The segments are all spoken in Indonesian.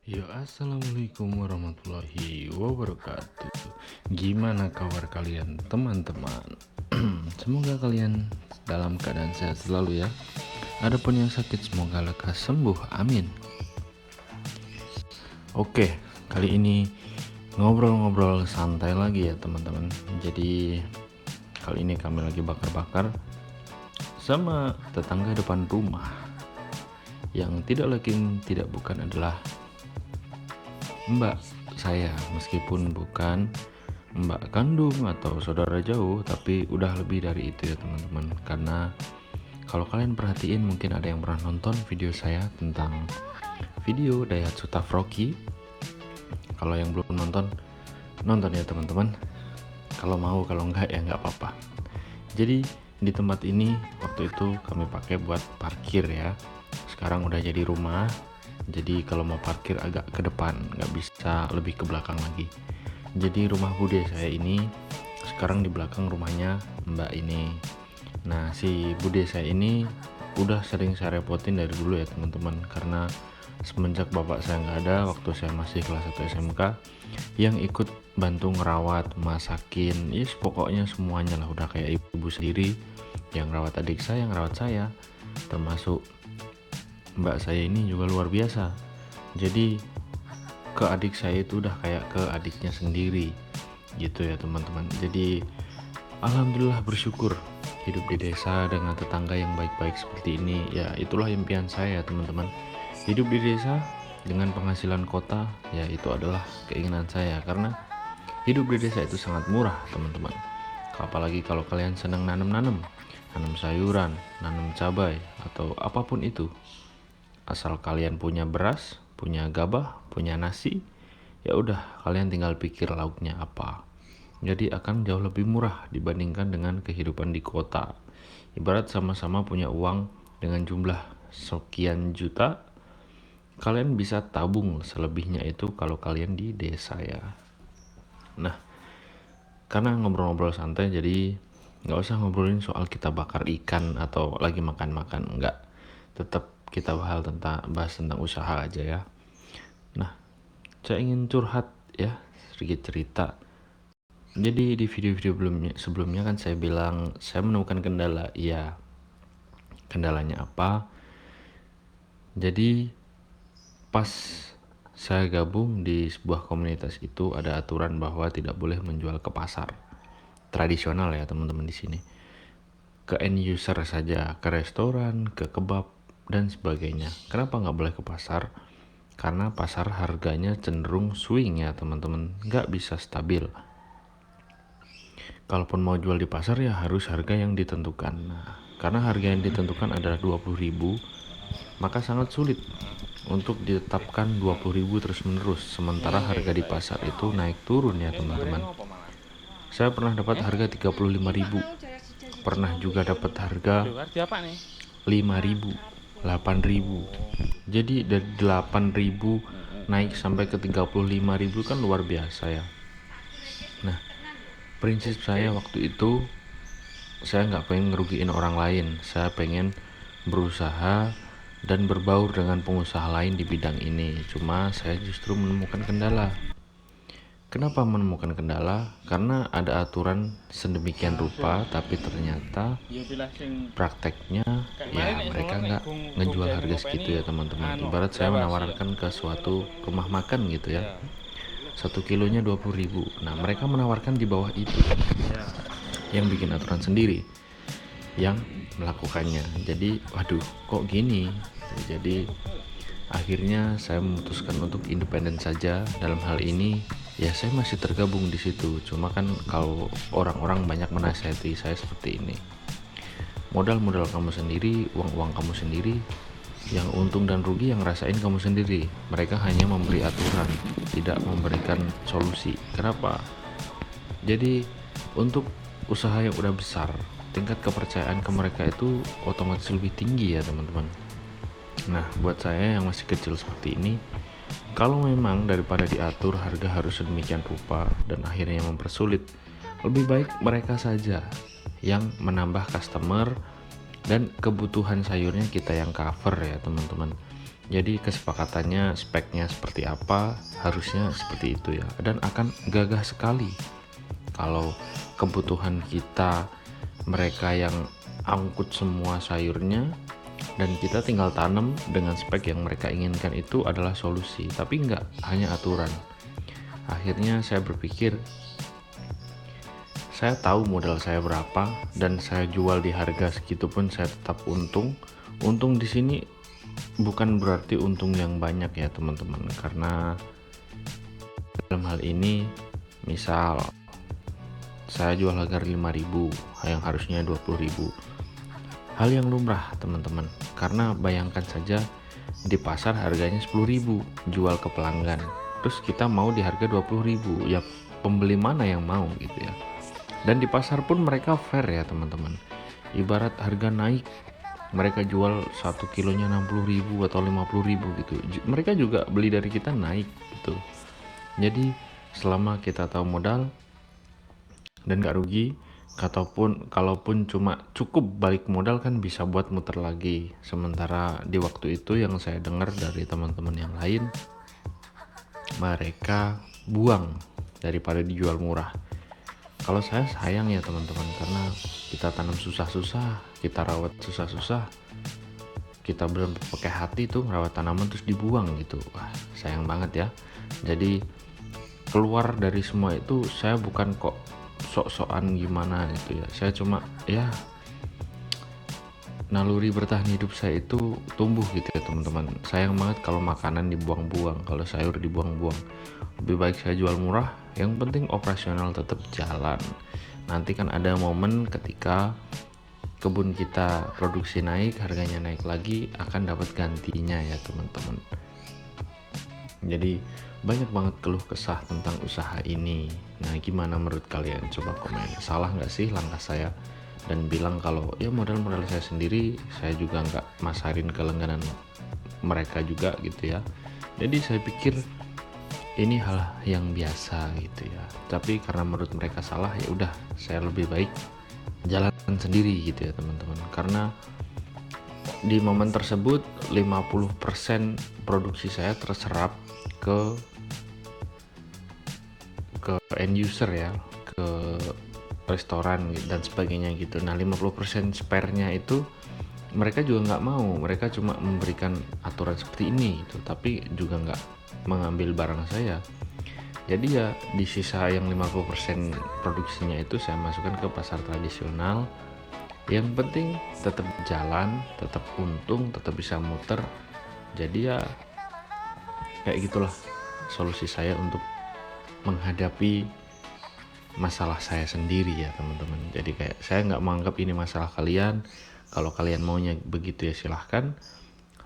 Ya, assalamualaikum warahmatullahi wabarakatuh. Gimana kabar kalian, teman-teman? Semoga kalian dalam keadaan sehat selalu ya. Adapun yang sakit semoga lekas sembuh, amin. Oke, kali ini ngobrol-ngobrol santai lagi ya teman-teman. Jadi kali ini kami lagi bakar-bakar sama tetangga depan rumah. Yang tidak bukan adalah mbak saya, meskipun bukan mbak kandung atau saudara jauh, tapi udah lebih dari itu ya teman-teman. Karena kalau kalian perhatiin, mungkin ada yang pernah nonton video saya tentang video Daihatsu Tafroki. Kalau yang belum nonton, nonton ya teman-teman. Kalau mau, kalau enggak ya enggak apa-apa. Jadi di tempat ini waktu itu kami pakai buat parkir ya. Sekarang udah jadi rumah, jadi kalau mau parkir agak ke depan, nggak bisa lebih ke belakang lagi. Jadi rumah bude saya ini sekarang di belakang rumahnya mbak ini. Nah, si bude saya ini udah sering saya repotin dari dulu ya teman-teman, karena semenjak bapak saya nggak ada waktu saya masih kelas 1 SMK, yang ikut bantu ngerawat, masakin, yes pokoknya semuanya lah, udah kayak ibu sendiri, yang rawat adik saya, yang rawat saya, termasuk mbak saya ini juga luar biasa. Jadi ke adik saya itu udah kayak ke adiknya sendiri gitu ya teman-teman. Jadi alhamdulillah bersyukur hidup di desa dengan tetangga yang baik-baik seperti ini. Ya itulah impian saya teman-teman, hidup di desa dengan penghasilan kota, ya itu adalah keinginan saya. Karena hidup di desa itu sangat murah teman-teman. Apalagi kalau kalian senang nanam sayuran, nanam cabai, atau apapun itu, asal kalian punya beras, punya gabah, punya nasi, ya udah kalian tinggal pikir lauknya apa. Jadi akan jauh lebih murah dibandingkan dengan kehidupan di kota. Ibarat sama-sama punya uang dengan jumlah sekian juta, kalian bisa tabung selebihnya itu kalau kalian di desa ya. Nah, karena ngobrol-ngobrol santai, jadi nggak usah ngobrolin soal kita bakar ikan atau lagi makan-makan, nggak. Tetap kita bahas tentang usaha aja ya. Nah, saya ingin curhat ya, sedikit cerita. Jadi di video-video sebelumnya kan saya bilang saya menemukan kendala. Iya, kendalanya apa? Jadi pas saya gabung di sebuah komunitas itu ada aturan bahwa tidak boleh menjual ke pasar tradisional ya teman-teman di sini. Ke end user saja, ke restoran, ke kebab dan sebagainya. Kenapa nggak boleh ke pasar? Karena pasar harganya cenderung swing ya teman-teman, nggak bisa stabil. Kalaupun mau jual di pasar ya harus harga yang ditentukan. Nah, karena harga yang ditentukan adalah 20.000, maka sangat sulit untuk ditetapkan 20.000 terus menerus. Sementara harga di pasar itu naik turun ya teman-teman. Saya pernah dapat harga 35.000, pernah juga dapat harga 5.000, 8.000. Jadi dari 8.000 naik sampai ke 35.000 kan luar biasa ya. Nah, prinsip saya waktu itu, saya nggak pengen ngerugiin orang lain. Saya pengen berusaha dan berbaur dengan pengusaha lain di bidang ini. Cuma saya justru menemukan kendala. Kenapa menemukan kendala? Karena ada aturan sedemikian rupa, tapi ternyata prakteknya ya mereka nggak ngejual harga segitu ya teman-teman. Ibarat saya menawarkan ke suatu rumah makan gitu ya, 1 kilonya 20.000. Nah mereka menawarkan di bawah itu, yang bikin aturan sendiri yang melakukannya. Jadi waduh kok gini. Jadi akhirnya saya memutuskan untuk independen saja dalam hal ini. Ya saya masih tergabung di situ, cuma kan kalau orang-orang banyak menasihati saya seperti ini, modal kamu sendiri, uang kamu sendiri, yang untung dan rugi yang rasain kamu sendiri. Mereka hanya memberi aturan, tidak memberikan solusi. Kenapa? Jadi untuk usaha yang udah besar, tingkat kepercayaan ke mereka itu otomatis lebih tinggi ya teman-teman. Nah buat saya yang masih kecil seperti ini, kalau memang daripada diatur harga harus sedemikian rupa dan akhirnya mempersulit, lebih baik mereka saja yang menambah customer dan kebutuhan sayurnya kita yang cover ya teman-teman. Jadi kesepakatannya speknya seperti apa, harusnya seperti itu ya. Dan akan gagah sekali kalau kebutuhan kita, mereka yang angkut semua sayurnya dan kita tinggal tanam dengan spek yang mereka inginkan, itu adalah solusi. Tapi nggak hanya aturan. Akhirnya saya berpikir, saya tahu modal saya berapa dan saya jual di harga segitu pun saya tetap untung. Untung di sini bukan berarti untung yang banyak ya teman-teman, karena dalam hal ini misal saya jual harga 5.000 yang harusnya 20.000, hal yang lumrah teman-teman, karena bayangkan saja di pasar harganya 10.000 jual ke pelanggan, terus kita mau di harga 20.000, ya pembeli mana yang mau gitu ya. Dan di pasar pun mereka fair ya teman-teman, ibarat harga naik mereka jual 1 kilonya 60.000 atau 50.000 gitu, mereka juga beli dari kita naik gitu. Jadi selama kita tahu modal dan gak rugi, kalaupun cuma cukup balik modal kan bisa buat muter lagi. Sementara di waktu itu yang saya dengar dari teman-teman yang lain, mereka buang daripada dijual murah. Kalau saya sayang ya teman-teman, karena kita tanam susah-susah, kita rawat susah-susah, kita belum pakai hati tuh merawat tanaman terus dibuang gitu. Wah, sayang banget ya. Jadi keluar dari semua itu saya bukan kok sok-sokan gimana gitu ya. Saya cuma ya naluri bertahan hidup saya itu tumbuh gitu ya teman-teman. Sayang banget kalau makanan dibuang-buang, kalau sayur dibuang-buang. Lebih baik saya jual murah, yang penting operasional tetap jalan. Nanti kan ada momen ketika kebun kita produksi naik, harganya naik lagi, akan dapat gantinya ya teman-teman. Jadi banyak banget keluh kesah tentang usaha ini. Nah gimana menurut kalian? Coba komen, salah nggak sih langkah saya? Dan bilang kalau ya modal-modal saya sendiri, saya juga nggak masarin ke langganan mereka juga gitu ya. Jadi saya pikir ini hal yang biasa gitu ya. Tapi karena menurut mereka salah, ya udah saya lebih baik jalan sendiri gitu ya teman-teman. Karena di momen tersebut 50% produksi saya terserap ke end user ya, ke restoran dan sebagainya gitu. Nah 50% spare-nya itu mereka juga nggak mau, mereka cuma memberikan aturan seperti ini gitu, tapi juga nggak mengambil barang saya. Jadi ya di sisa yang 50% produksinya itu saya masukkan ke pasar tradisional. Yang penting tetap jalan, tetap untung, tetap bisa muter. Jadi ya kayak gitulah solusi saya untuk menghadapi masalah saya sendiri ya teman-teman. Jadi kayak saya nggak menganggap ini masalah kalian. Kalau kalian maunya begitu ya silahkan.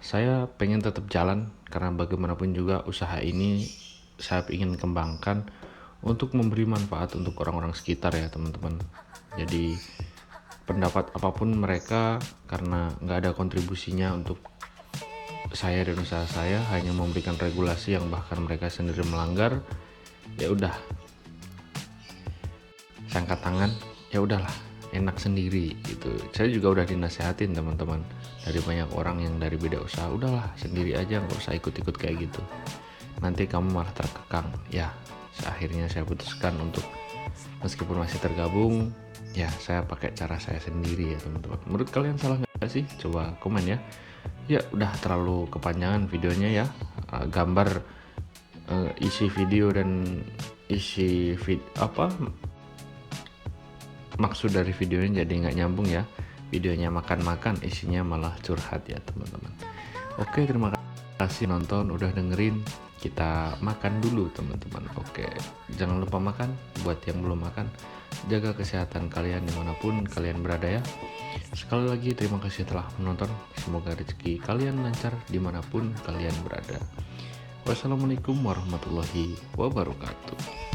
Saya pengen tetap jalan karena bagaimanapun juga usaha ini saya ingin kembangkan untuk memberi manfaat untuk orang-orang sekitar ya teman-teman. Jadi pendapat apapun mereka, karena nggak ada kontribusinya untuk saya dan usaha saya, hanya memberikan regulasi yang bahkan mereka sendiri melanggar, ya udah saya angkat tangan, ya udahlah enak sendiri gitu. Saya juga udah dinasehatin teman-teman dari banyak orang yang dari beda usaha, udahlah sendiri aja, nggak usah ikut-ikut kayak gitu, nanti kamu malah terkekang. Ya akhirnya saya putuskan untuk meskipun masih tergabung, ya saya pakai cara saya sendiri ya teman-teman. Menurut kalian salah nggak sih? Coba komen ya. Ya udah terlalu kepanjangan videonya ya, gambar isi video dan isi maksud dari videonya jadi nggak nyambung ya. Videonya makan-makan, isinya malah curhat ya teman-teman. Oke, terima kasih nonton, udah dengerin. Kita makan dulu teman-teman. Oke, jangan lupa makan. Buat yang belum makan, jaga kesehatan kalian dimanapun kalian berada ya. Sekali lagi terima kasih telah menonton. Semoga rezeki kalian lancar dimanapun kalian berada. Wassalamualaikum warahmatullahi wabarakatuh.